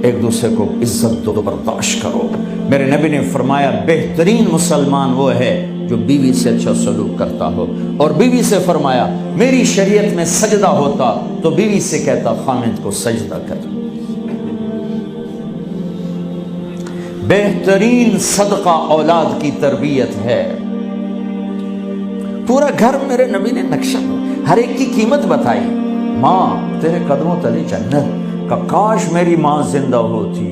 ایک دوسرے کو عزت دو، برداشت کرو۔ میرے نبی نے فرمایا بہترین مسلمان وہ ہے جو بیوی سے اچھا سلوک کرتا ہو، اور بیوی سے فرمایا میری شریعت میں سجدہ ہوتا تو بیوی سے کہتا خامد کو سجدہ کر۔ بہترین صدقہ اولاد کی تربیت ہے۔ پورا گھر میرے نبی نے نقشہ، ہر ایک کی قیمت بتائی۔ ماں تیرے قدموں تلے جنت، کا کاش میری ماں زندہ ہوتی،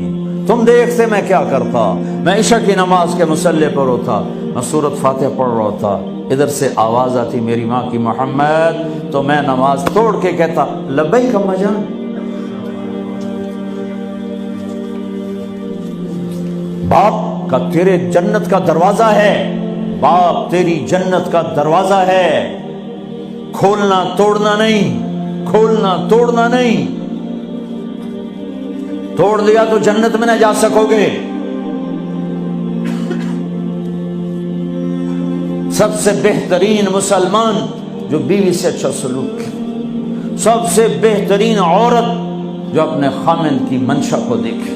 تم دیکھتے میں کیا کرتا، میں عشاء کی نماز کے مصلی پر ہوتا، میں سورۃ فاتحہ پڑھ رہا ہوتا، ادھر سے آواز آتی میری ماں کی محمد، تو میں نماز توڑ کے کہتا لبیک اماں جان۔ باپ کا تیرے جنت کا دروازہ ہے، باپ تیری جنت کا دروازہ ہے، کھولنا توڑنا نہیں، کھولنا توڑنا نہیں، توڑ دیا تو جنت میں نہ جا سکو گے۔ سب سے بہترین مسلمان جو بیوی سے اچھا سلوک کرے، سب سے بہترین عورت جو اپنے خامند کی منشا کو دیکھے۔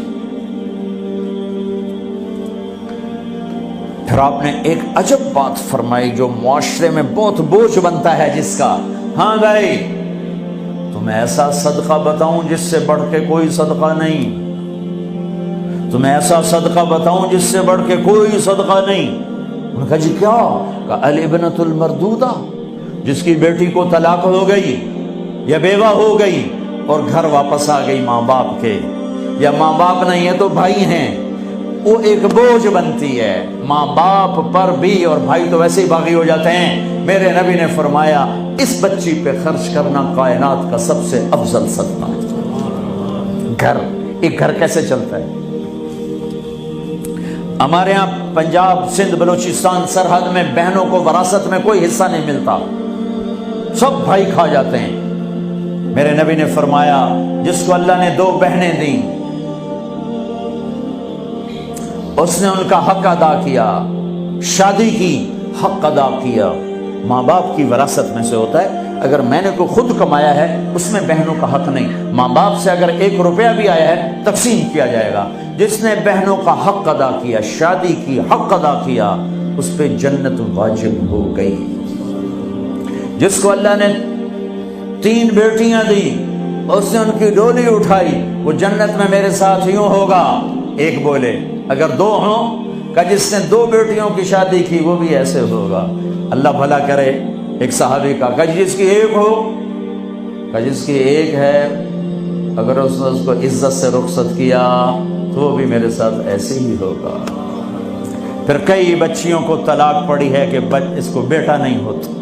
پھر آپ نے ایک عجب بات فرمائی جو معاشرے میں بہت بوجھ بنتا ہے جس کا، ہاں بھائی تمہیں ایسا صدقہ بتاؤں جس سے بڑھ کے کوئی صدقہ نہیں، تمہیں ایسا صدقہ بتاؤں جس سے بڑھ کے کوئی صدقہ نہیں۔ انہوں نے کہا جی کیا؟ کہا الابنۃ المردودہ، جس کی بیٹی کو طلاق ہو گئی یا بیوہ ہو گئی اور گھر واپس آ گئی ماں باپ کے، یا ماں باپ نہیں ہے تو بھائی ہیں، وہ ایک بوجھ بنتی ہے ماں باپ پر بھی، اور بھائی تو ویسے ہی باغی ہو جاتے ہیں۔ میرے نبی نے فرمایا اس بچی پہ خرچ کرنا کائنات کا سب سے افضل صدقہ ہے۔ گھر، ایک گھر کیسے چلتا ہے؟ ہمارے ہاں پنجاب سندھ بلوچستان سرحد میں بہنوں کو وراثت میں کوئی حصہ نہیں ملتا، سب بھائی کھا جاتے ہیں۔ میرے نبی نے فرمایا جس کو اللہ نے 2 بہنیں دیں اس نے ان کا حق ادا کیا، شادی کی حق ادا کیا۔ ماں باپ کی وراثت میں سے ہوتا ہے، اگر میں نے کوئی خود کمایا ہے اس میں بہنوں کا حق نہیں، ماں باپ سے اگر 1 روپیہ بھی آیا ہے تقسیم کیا جائے گا۔ جس نے بہنوں کا حق ادا کیا، شادی کی حق ادا کیا، اس پہ جنت واجب ہو گئی۔ جس کو اللہ نے 3 بیٹیاں دی اس نے ان کی ڈولی اٹھائی، وہ جنت میں میرے ساتھ یوں ہوگا۔ ایک بولے اگر 2 ہوں، کہ جس نے 2 بیٹیوں کی شادی کی وہ بھی ایسے ہوگا۔ اللہ بھلا کرے۔ ایک صحابی کا کہ جس کی 1 ہو، کہ جس کی 1 ہے، اگر اس نے اس کو عزت سے رخصت کیا تو وہ بھی میرے ساتھ ایسے ہی ہوگا۔ پھر کئی بچیوں کو طلاق پڑی ہے کہ اس کو بیٹا نہیں ہوتا۔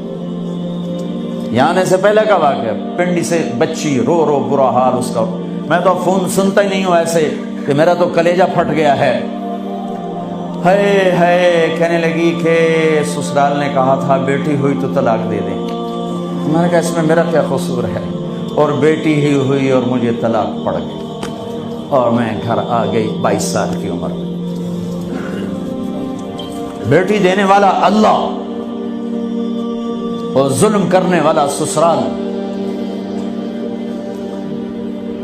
یہاں آنے سے پہلے کا واقعہ، پنڈی سے بچی رو رو برا حال اس کا، میں تو فون سنتا ہی نہیں ہوں ایسے کہ میرا تو کلیجہ پھٹ گیا ہے۔ ہے کہنے لگی کہ سسرال نے کہا تھا بیٹی ہوئی تو طلاق دے دیں۔ میں نے کہا اس میں میرا کیا قصور ہے، اور بیٹی ہی ہوئی اور مجھے طلاق پڑ گئی، اور میں گھر آ گئی 22 سال کی عمر میں۔ بیٹی دینے والا اللہ اور ظلم کرنے والا سسرال۔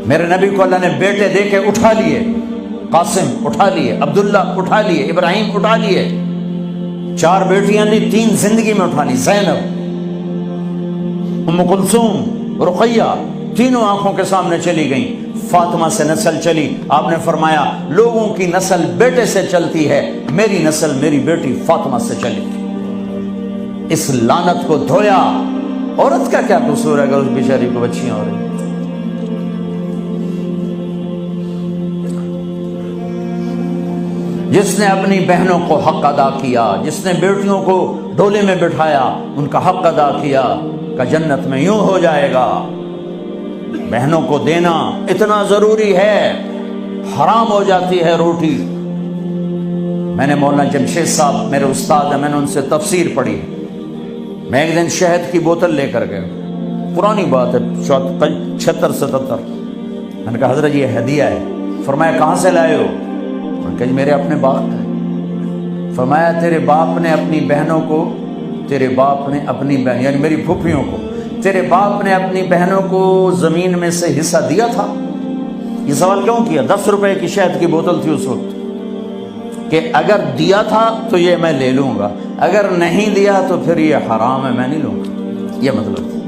میرے نبی کو اللہ نے بیٹے دے کے اٹھا لیے، قاسم اٹھا لیے، عبداللہ اٹھا لیے، ابراہیم اٹھا لیے، 4 بیٹیاں دی، 3 زندگی میں اٹھا لی، زینب، ام کلثوم، رقیہ، تینوں آنکھوں کے سامنے چلی گئیں۔ فاطمہ سے نسل چلی، آپ نے فرمایا لوگوں کی نسل بیٹے سے چلتی ہے، میری نسل میری بیٹی فاطمہ سے چلی۔ اس لعنت کو دھویا۔ عورت کا کیا قصور ہے اگر اس بیچاری کو بچیاں ہو رہی؟ جس نے اپنی بہنوں کو حق ادا کیا، جس نے بیٹیوں کو ڈولے میں بٹھایا، ان کا حق ادا کیا، کہ جنت میں یوں ہو جائے گا۔ بہنوں کو دینا اتنا ضروری ہے، حرام ہو جاتی ہے روٹی۔ میں نے مولانا جمشید صاحب میرے استاد ہیں، میں نے ان سے تفسیر پڑھی۔ میں ایک دن شہد کی بوتل لے کر گیا، پرانی بات ہے 76-77۔ میں نے کہا حضرت یہ ہدیہ ہے۔ فرمایا کہاں سے لائے ہو؟ میں نے کہا جی میرے اپنے باپ ہے۔ فرمایا تیرے باپ نے اپنی بہنوں کو، تیرے باپ نے اپنی بہن یعنی میری پھوپھیوں کو، تیرے باپ نے اپنی بہنوں کو زمین میں سے حصہ دیا تھا؟ یہ سوال کیوں کیا؟ 10 روپے کی شہد کی بوتل تھی اس وقت، کہ اگر دیا تھا تو یہ میں لے لوں گا، اگر نہیں دیا تو پھر یہ حرام ہے، میں نہیں لوں گا، یہ مطلب تھا۔